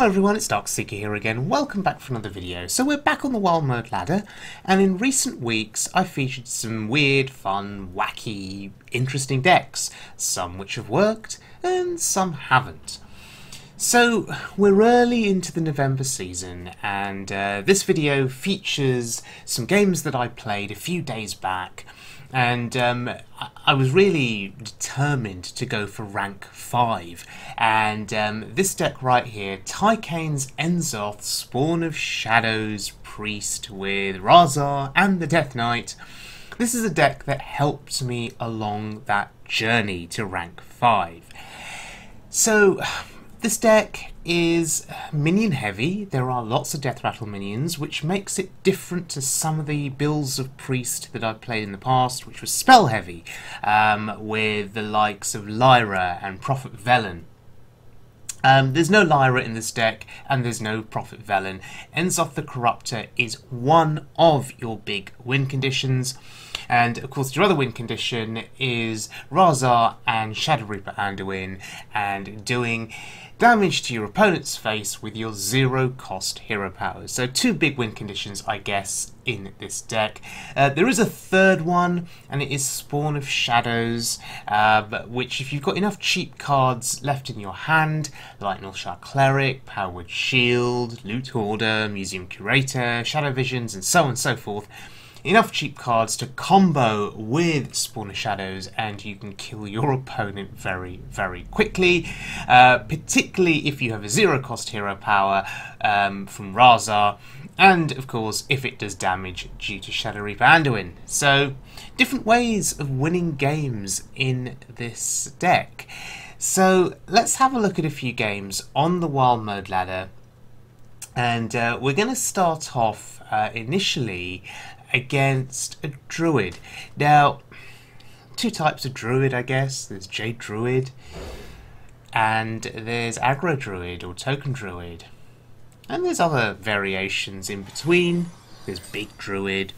Hello everyone, it's Darkseeker here again. Welcome back for another video. So we're back on the wild mode ladder, and in recent weeks I've featured some weird, fun, wacky, interesting decks. Some which have worked, and some haven't. So we're early into the November season, and this video features some games that I played a few days back. And I was really determined to go for rank 5. And this deck right here, Tykaine's Enzoth, Spawn of Shadows Priest with Razar and the Death Knight. This is a deck that helped me along that journey to rank 5. So this deck is minion heavy. There are lots of Death Rattle minions, which makes it different to some of the builds of Priest that I've played in the past, which was spell heavy, with the likes of Lyra and Prophet Velen. There's no Lyra in this deck, and there's no Prophet Velen. Enzoth the Corruptor is one of your big win conditions. And of course your other win condition is Razar and Shadow Reaper Anduin, and doing damage to your opponent's face with your 0-cost hero powers. So two big win conditions, I guess, in this deck. There is a third one, and it is Spawn of Shadows, which if you've got enough cheap cards left in your hand, like Nulshar Cleric, Powered Shield, Loot Hoarder, Museum Curator, Shadow Visions, and so on and so forth, enough cheap cards to combo with Spawn of Shadows, and you can kill your opponent very, very quickly, particularly if you have a 0-cost hero power from Razar, and of course if it does damage due to Shadow Reaper Anduin. So different ways of winning games in this deck. So let's have a look at a few games on the wild mode ladder, and we're going to start off initially against a Druid. Now, two types of Druid, I guess. There's Jade Druid, and there's Aggro Druid or Token Druid. And there's other variations in between. There's Big Druid.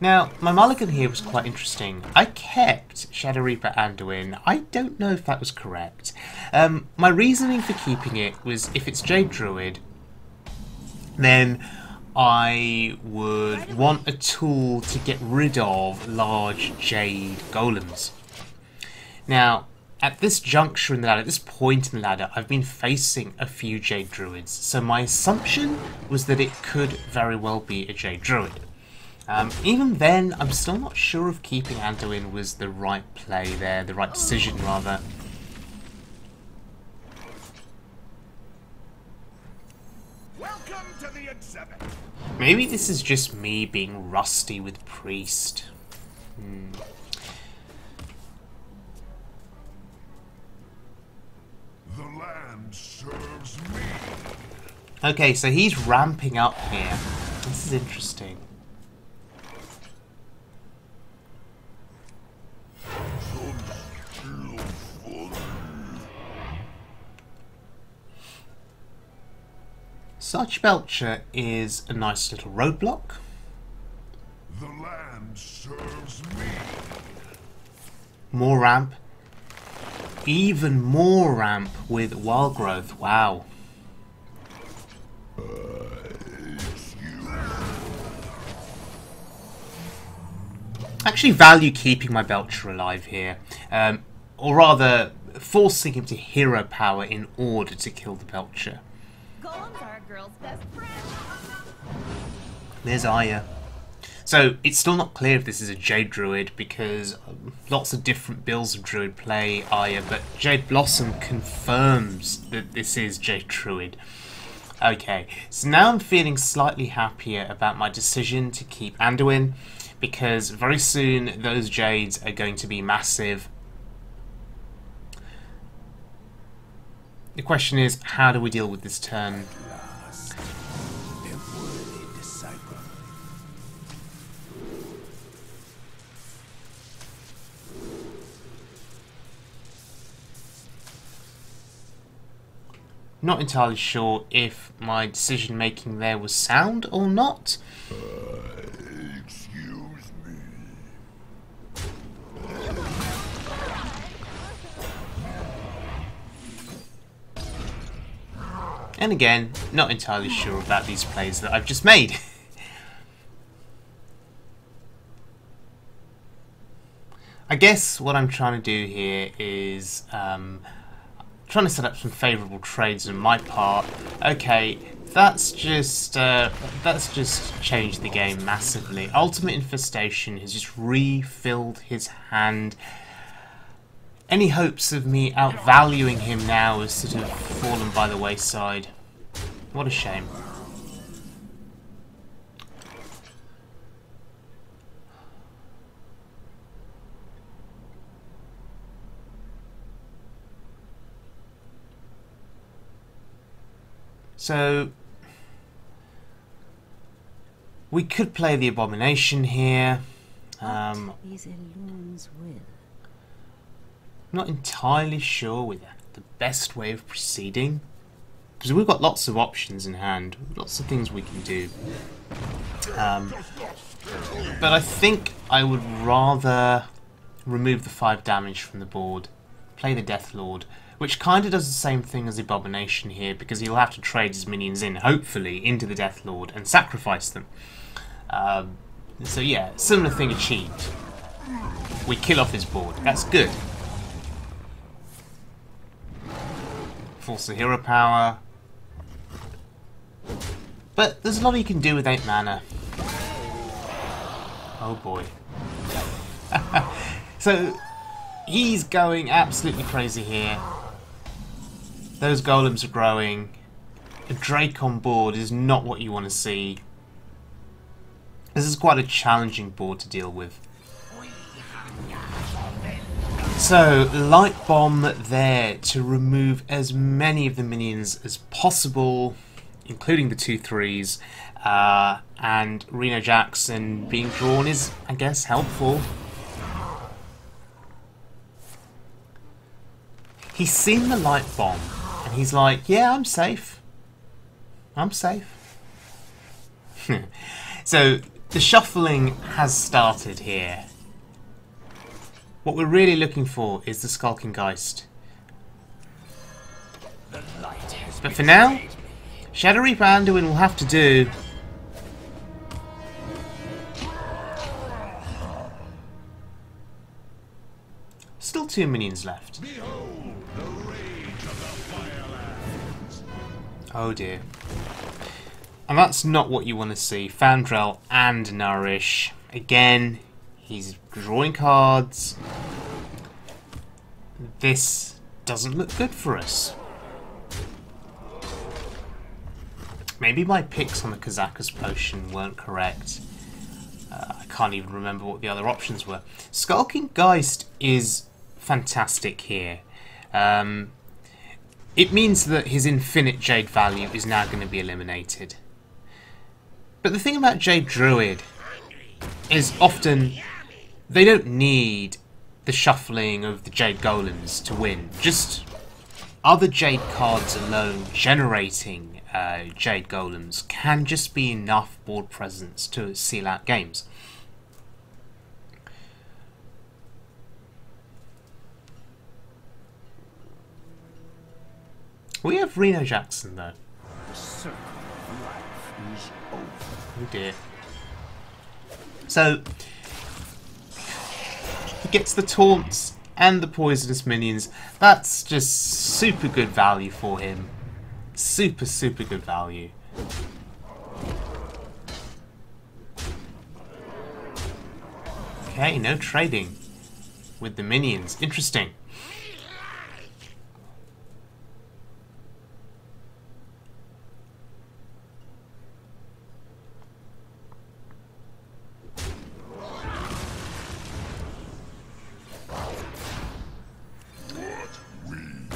Now, my mulligan here was quite interesting. I kept Shadow Reaper Anduin. I don't know if that was correct. My reasoning for keeping it was, if it's Jade Druid, then I would want a tool to get rid of large Jade Golems. Now, at this juncture in the ladder, at this point in the ladder, I've been facing a few Jade Druids, so my assumption was that it could very well be a Jade Druid. Even then, I'm still not sure if keeping Anduin was the right play there, the right decision rather. Welcome to the exhibit. Maybe this is just me being rusty with Priest. The land serves me. Okay, so he's ramping up here. This is interesting. Such Belcher is a nice little roadblock. The land serves me. More ramp. Even more ramp with Wild Growth. Wow. I actually value keeping my Belcher alive here. Or rather, forcing him to hero power in order to kill the Belcher. Golems are a girl's best friend. There's Aya. So it's still not clear if this is a Jade Druid, because lots of different builds of Druid play Aya, but Jade Blossom confirms that this is Jade Druid. Okay, so now I'm feeling slightly happier about my decision to keep Anduin, because very soon those Jades are going to be massive. The question is, how do we deal with this turn? Not entirely sure if my decision making there was sound or not. Excuse me. And again, not entirely sure about these plays that I've just made. I guess what I'm trying to do here is trying to set up some favourable trades on my part. Okay, that's just changed the game massively. Ultimate Infestation has just refilled his hand. Any hopes of me outvaluing him now has sort of fallen by the wayside. What a shame. So we could play the Abomination here. Not entirely sure with the best way of proceeding, because we've got lots of options in hand, lots of things we can do. But I think I would rather remove the 5 damage from the board, play the Death Lord, which kind of does the same thing as the Abomination here, because he'll have to trade his minions in, hopefully, into the Death Lord and sacrifice them. So yeah, similar thing achieved. We kill off his board. That's good. Force the hero power. But there's a lot you can do with 8 mana. Oh boy. So he's going absolutely crazy here. Those golems are growing. A Drake on board is not what you want to see. This is quite a challenging board to deal with. So, Light Bomb there to remove as many of the minions as possible, including the 2/3s, and Reno Jackson being drawn is, I guess, helpful. He's seen the Light Bomb, and he's like, yeah, I'm safe. I'm safe. So, the shuffling has started here. What we're really looking for is the Skulking Geist. But for now, Shadow Reaper Anduin will have to do. Still 2 minions left. Oh dear. And that's not what you want to see. Fandrel and Nourish. Again, he's drawing cards. This doesn't look good for us. Maybe my picks on the Kazakus potion weren't correct. I can't even remember what the other options were. Skulking Geist is fantastic here. It means that his infinite Jade value is now going to be eliminated. But the thing about Jade Druid is often they don't need the shuffling of the Jade Golems to win. Just other Jade cards alone generating Jade Golems can just be enough board presence to seal out games. We have Reno Jackson though. Oh dear. So he gets the taunts and the poisonous minions. That's just super good value for him. Super, super good value. Okay, no trading with the minions. Interesting.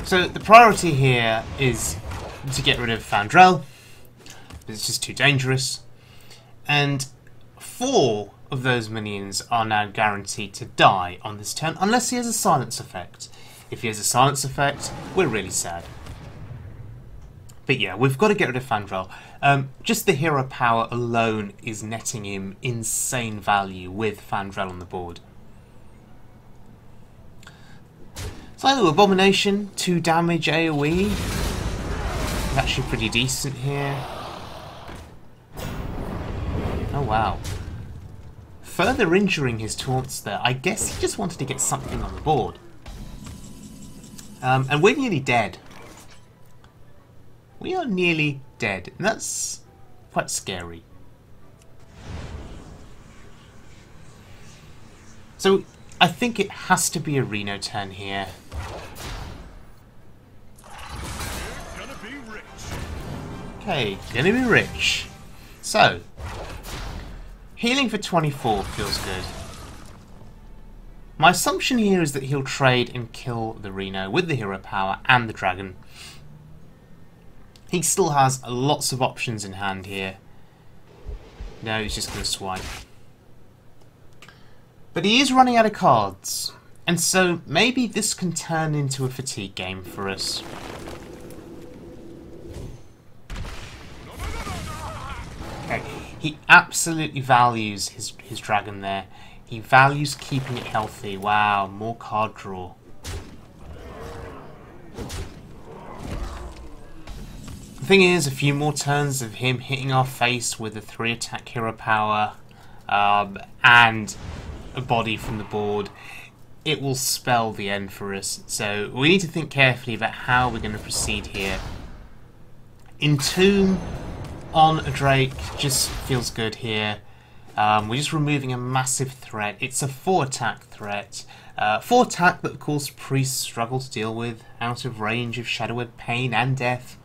So the priority here is to get rid of Fandrel. It's just too dangerous. And 4 of those minions are now guaranteed to die on this turn, unless he has a silence effect. If he has a silence effect, we're really sad. But yeah, we've got to get rid of Fandrel. Just the hero power alone is netting him insane value with Fandrel on the board. So Abomination, 2 damage AoE. is actually pretty decent here. Oh wow. Further injuring his taunts there. I guess he just wanted to get something on the board. And we're nearly dead. We are nearly dead. And that's quite scary. So I think it has to be a Reno turn here. Okay, gonna be rich. So, healing for 24 feels good. My assumption here is that he'll trade and kill the Reno with the hero power and the dragon. He still has lots of options in hand here. No, he's just going to swipe. But he is running out of cards. And so maybe this can turn into a fatigue game for us. Okay, he absolutely values his dragon there. He values keeping it healthy. Wow, more card draw. The thing is, a few more turns of him hitting our face with a 3-attack hero power and a body from the board, it will spell the end for us. So we need to think carefully about how we're going to proceed here. Entomb on a Drake just feels good here. We're just removing a massive threat. It's a 4-attack threat. 4-attack that, of course, priests struggle to deal with, out of range of Shadowed Pain and Death.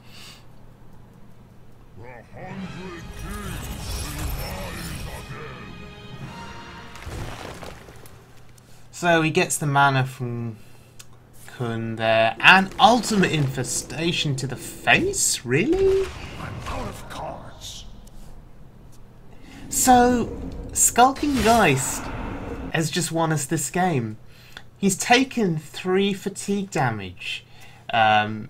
So he gets the mana from Kun there, and Ultimate Infestation to the face? Really? I'm out of cards. So, Skulking Geist has just won us this game. He's taken 3 fatigue damage, and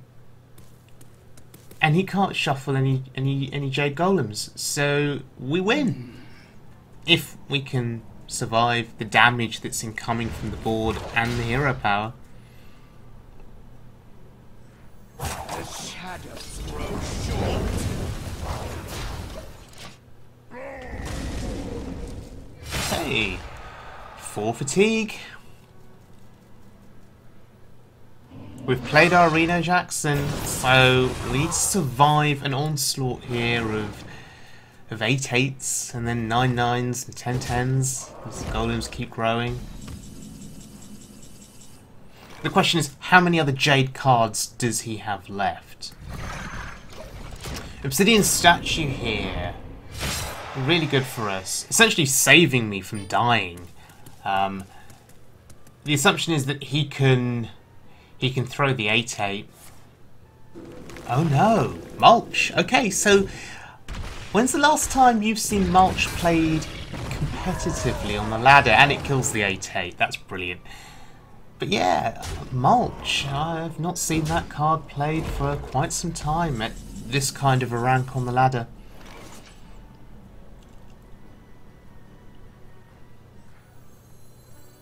he can't shuffle any Jade Golems. So we win if we can survive the damage that's incoming from the board and the hero power. The shadows grow short. Hey, 4 fatigue. We've played our Reno Jackson, so we need to survive an onslaught here of 8/8s and then 9/9s and 10/10s as the golems keep growing. The question is, how many other Jade cards does he have left? Obsidian Statue here. Really good for us. Essentially saving me from dying. The assumption is that he can throw the 8/8. Oh no! Mulch! Okay, so when's the last time you've seen Mulch played competitively on the ladder and it kills the 8/8? That's brilliant. But yeah, Mulch. I've not seen that card played for quite some time at this kind of a rank on the ladder.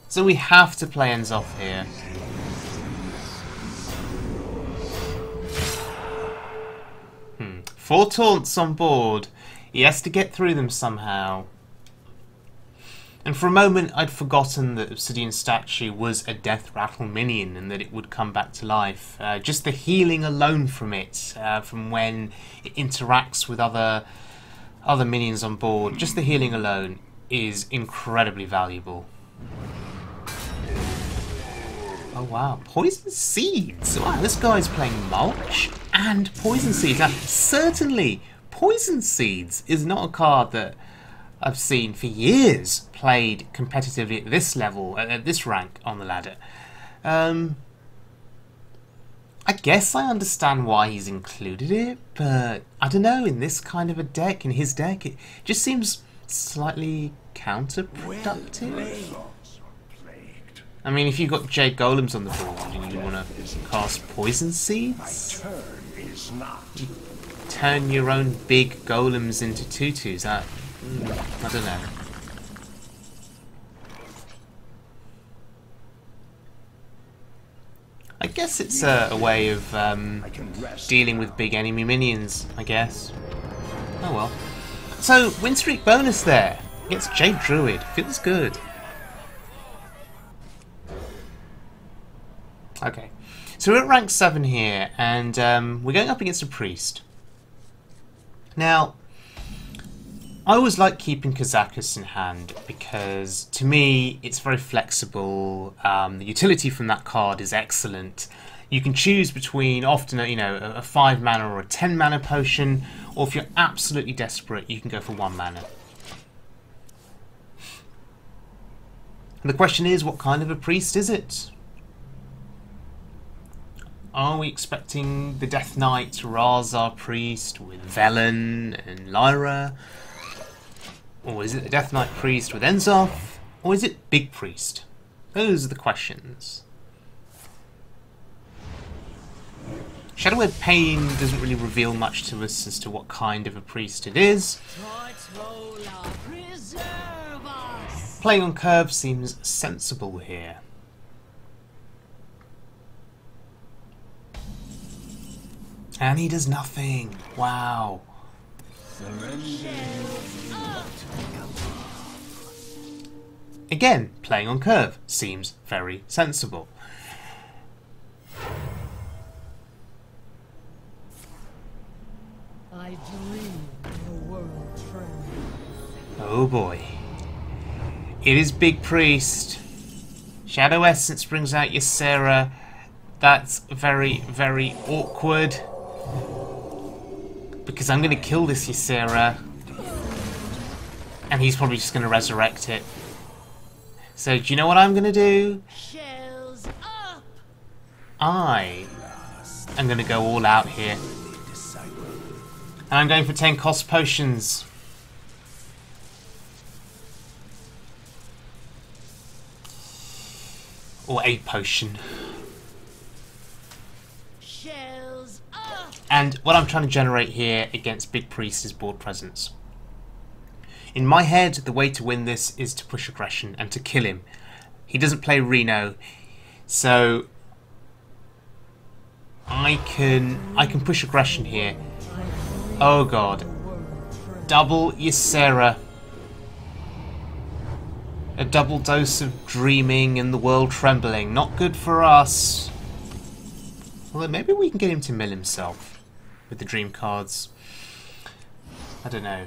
So we have to play ends off here. 4 taunts on board. He has to get through them somehow. And for a moment I'd forgotten that Obsidian Statue was a Death Rattle minion and that it would come back to life. Just the healing alone from it, from when it interacts with other minions on board, just the healing alone is incredibly valuable. Oh wow, Poison Seeds! Wow, this guy's playing Mulch and Poison Seeds. Now, certainly, Poison Seeds is not a card that I've seen for years played competitively at this level, at this rank on the ladder. I guess I understand why he's included it, but I don't know, in this kind of a deck, in his deck, it just seems slightly counterproductive. I mean, if you've got Jade Golems on the board and you want to cast Poison Seeds, you turn your own big Golems into tutus. I don't know. I guess it's a way of I can rest. dealing with big enemy minions, I guess. Oh well. So, win streak bonus there. Against Jade Druid. Feels good. Okay. So we're at rank 7 here, and we're going up against a priest. Now, I always like keeping Kazakus in hand because, to me, it's very flexible. The utility from that card is excellent. You can choose between often, a 5 mana or a 10 mana potion, or if you're absolutely desperate, you can go for 1 mana. And the question is, what kind of a priest is it? Are we expecting the Death Knight Razar priest with Velen and Lyra? Or is it the Death Knight priest with Enzoth? Or is it Big Priest? Those are the questions. Shadowed Pain doesn't really reveal much to us as to what kind of a priest it is. Playing on curve seems sensible here. And he does nothing. Wow. Again, playing on curve seems very sensible. I dream the world trembles. Oh boy. It is Big Priest. Shadow Essence brings out Ysera. That's very, very awkward. Because I'm going to kill this Ysera. And he's probably just going to resurrect it. So, do you know what I'm going to do? Shells up! I am going to go all out here. And I'm going for 10 cost potions. Or a potion. Shells up! And what I'm trying to generate here against Big Priest is board presence. In my head, the way to win this is to push aggression and to kill him. He doesn't play Reno, so I can push aggression here. Oh god. Double Ysera. A double dose of dreaming and the world trembling. Not good for us. Although maybe we can get him to mill himself with the dream cards. I don't know.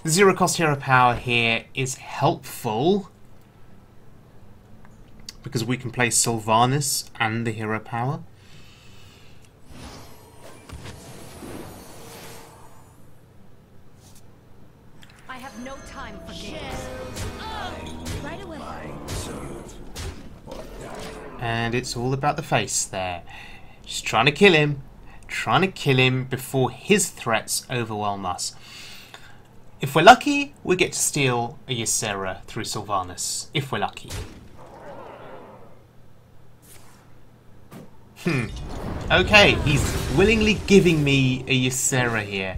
The zero cost hero power here is helpful because we can play Sylvanas and the hero power. I have no time for games. Right away. And it's all about the face there. Just trying to kill him. Trying to kill him before his threats overwhelm us. If we're lucky, we get to steal a Ysera through Sylvanas. If we're lucky. Okay, he's willingly giving me a Ysera here.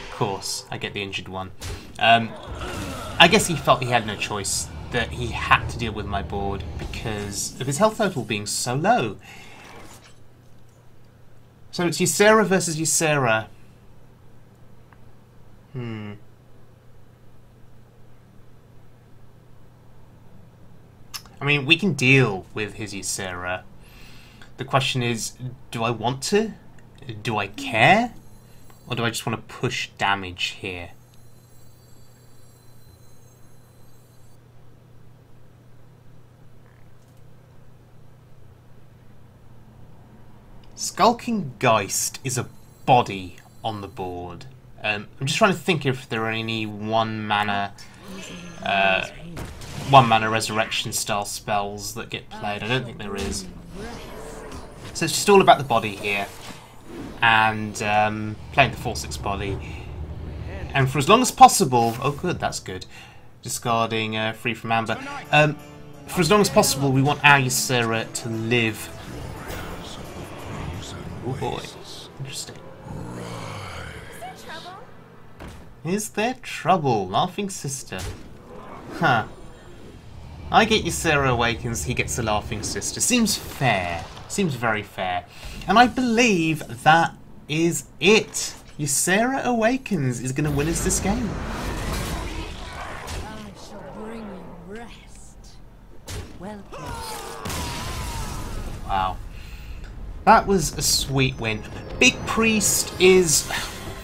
Of course, I get the injured one. I guess he felt he had no choice, that he had to deal with my board because of his health total being so low. So it's Ysera versus Ysera. I mean, we can deal with his Ysera. The question is, do I want to? Do I care? Or do I just want to push damage here? Skulking Geist is a body on the board. I'm just trying to think if there are any one mana resurrection style spells that get played. I don't think there is. So it's just all about the body here, and playing the 4/6 body. And for as long as possible, oh good, that's good. Discarding Free from Amber. For as long as possible, we want our Ysera to live. Oh boy, interesting. Trouble? Is there trouble? Laughing Sister. Huh. I get Ysera awakens, he gets a laughing sister. Seems fair. Seems very fair. And I believe that is it. Ysera awakens is going to win us this game. I shall bring you rest. Well played. Wow. That was a sweet win. Big Priest is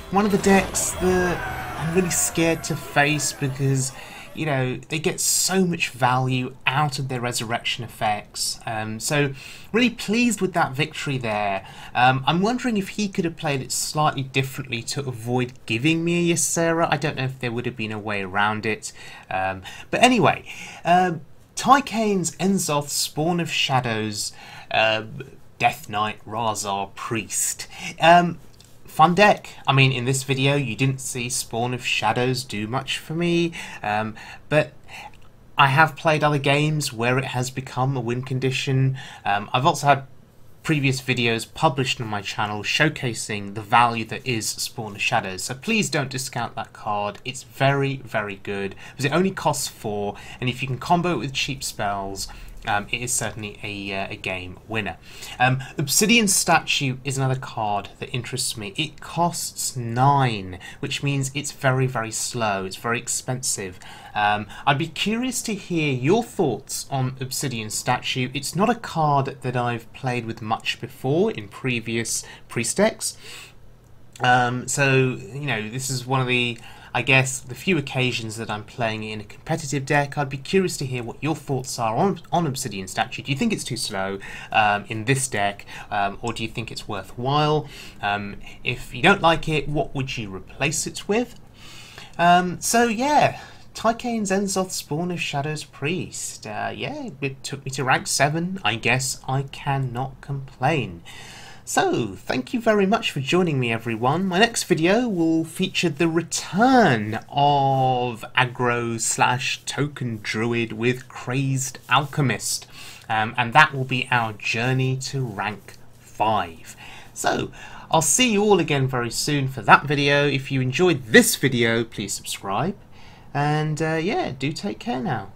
one of the decks that I'm really scared to face because, you know, they get so much value out of their resurrection effects. So really pleased with that victory there. I'm wondering if he could have played it slightly differently to avoid giving me a Ysera. I don't know if there would have been a way around it. But anyway, Tykaine's Enzoth, Spawn of Shadows, Death Knight, Razar, Priest. Fun deck. I mean, in this video you didn't see Spawn of Shadows do much for me, but I have played other games where it has become a win condition. I've also had previous videos published on my channel showcasing the value that is Spawn of Shadows, so please don't discount that card. It's very, very good because it only costs 4, and if you can combo it with cheap spells, it is certainly a game winner. Obsidian Statue is another card that interests me. It costs 9, which means it's very, very slow. It's very expensive. I'd be curious to hear your thoughts on Obsidian Statue. It's not a card that I've played with much before in previous Priest decks. So, you know, this is one of the, I guess, the few occasions that I'm playing in a competitive deck. I'd be curious to hear what your thoughts are on Obsidian Statue. Do you think it's too slow in this deck, or do you think it's worthwhile? If you don't like it, what would you replace it with? So yeah, Tykaine's Enzoth, Spawn of Shadows, Priest. Yeah, it took me to rank 7. I guess I cannot complain. So, thank you very much for joining me, everyone. My next video will feature the return of aggro/token druid with Crazed Alchemist, and that will be our journey to rank 5. So, I'll see you all again very soon for that video. If you enjoyed this video, please subscribe, and yeah, do take care now.